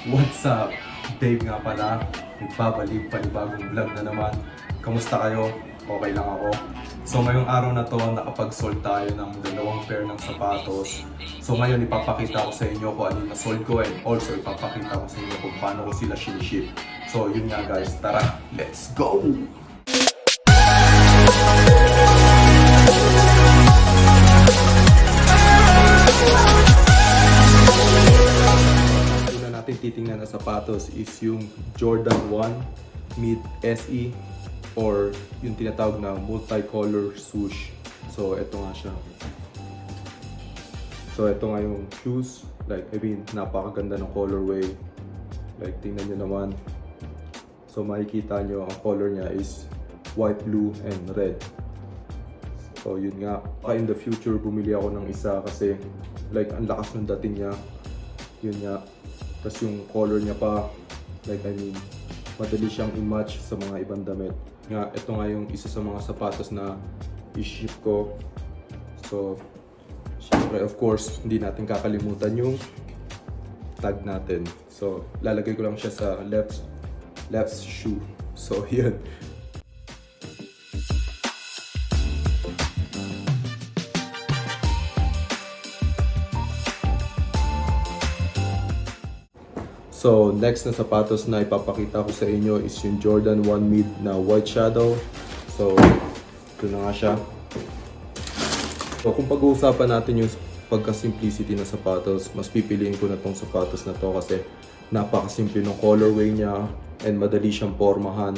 What's up? Dave nga pala. Nagbabalik panibagong vlog na naman. Kamusta kayo? Okay lang ako. So ngayong araw na to, nakapag-sold tayo ng dalawang pair ng sapatos. So ngayon ipapakita ko sa inyo kung ano yung na-sold ko and also ipapakita ko sa inyo kung paano ko sila ship. So yun nga guys, tara, let's go! Natin titingnan na sapatos is yung Jordan 1 Mid SE or yung tinatawag na multicolor swoosh. So ito nga siya. So ito nga yung shoes. Like napakaganda ng colorway. Like tingnan nyo naman. So makikita nyo ang color niya is white, blue, and red. So yun nga. In the future bumili ako ng isa kasi like ang lakas ng dating niya. Yun nga. Tapos yung color niya pa, madali siyang i-match sa mga ibang damit. Nga, ito nga yung isa sa mga sapatos na i-ship ko. So, syempre, of course, hindi natin kakalimutan yung tag natin. So, lalagay ko lang siya sa left shoe. So, yun. So, next na sapatos na ipapakita ko sa inyo is yung Jordan 1 Mid na white shadow. So, ito na nga siya. So, kung pag-uusapan natin yung pagka-simplicity na sapatos, mas pipiliin ko na tong sapatos na to kasi napakasimple ng colorway niya and madali siyang pormahan.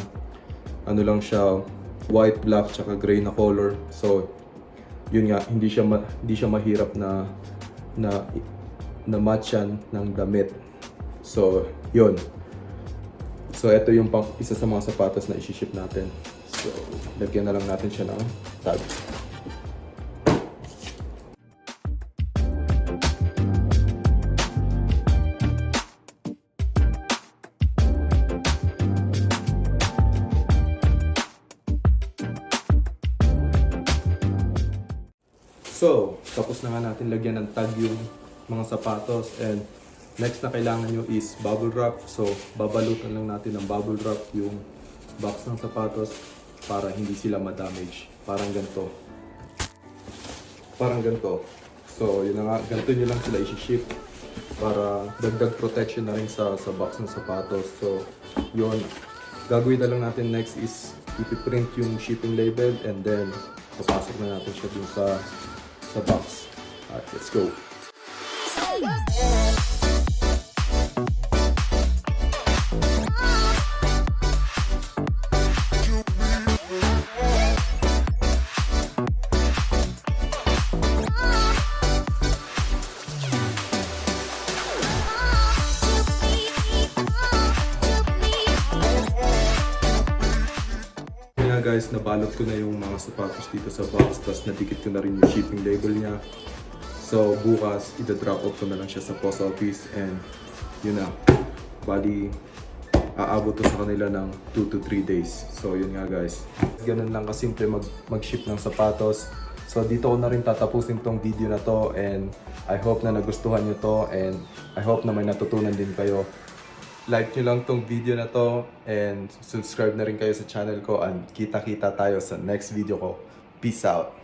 Ano lang siya, white, black, tsaka gray na color. So, yun nga, hindi siya mahirap na matchan ng damit. So, yun. So, ito yung isa sa mga sapatos na isi-ship natin. So, lagyan na lang natin siya ng tag. So, tapos na nga natin lagyan ng tag yung mga sapatos and next na kailangan nyo is bubble wrap. So, babalutan lang natin ng bubble wrap yung box ng sapatos para hindi sila ma-damage. Parang ganito. So, yun na nga. Ganito nyo lang sila isi-ship para dagdag protection na rin sa box ng sapatos. So, yun. Gagawin na lang natin next is ipiprint yung shipping label and then papasok na natin siya dun sa box. Alright, let's go. Guys, nabalot ko na yung mga sapatos dito sa box, tapos nadikit ko na rin yung shipping label niya. So bukas, ida-drop off ko na lang siya sa post office and yun na. Bali, aabot to sa kanila ng 2 to 3 days. So yun nga guys. Ganun lang kasimple mag-ship ng sapatos. So dito ko na rin tatapusin tong video na to and I hope na nagustuhan nyo to and I hope na may natutunan din kayo. Like nyo lang tong video na to and subscribe na rin kayo sa channel ko and kita-kita tayo sa next video ko. Peace out!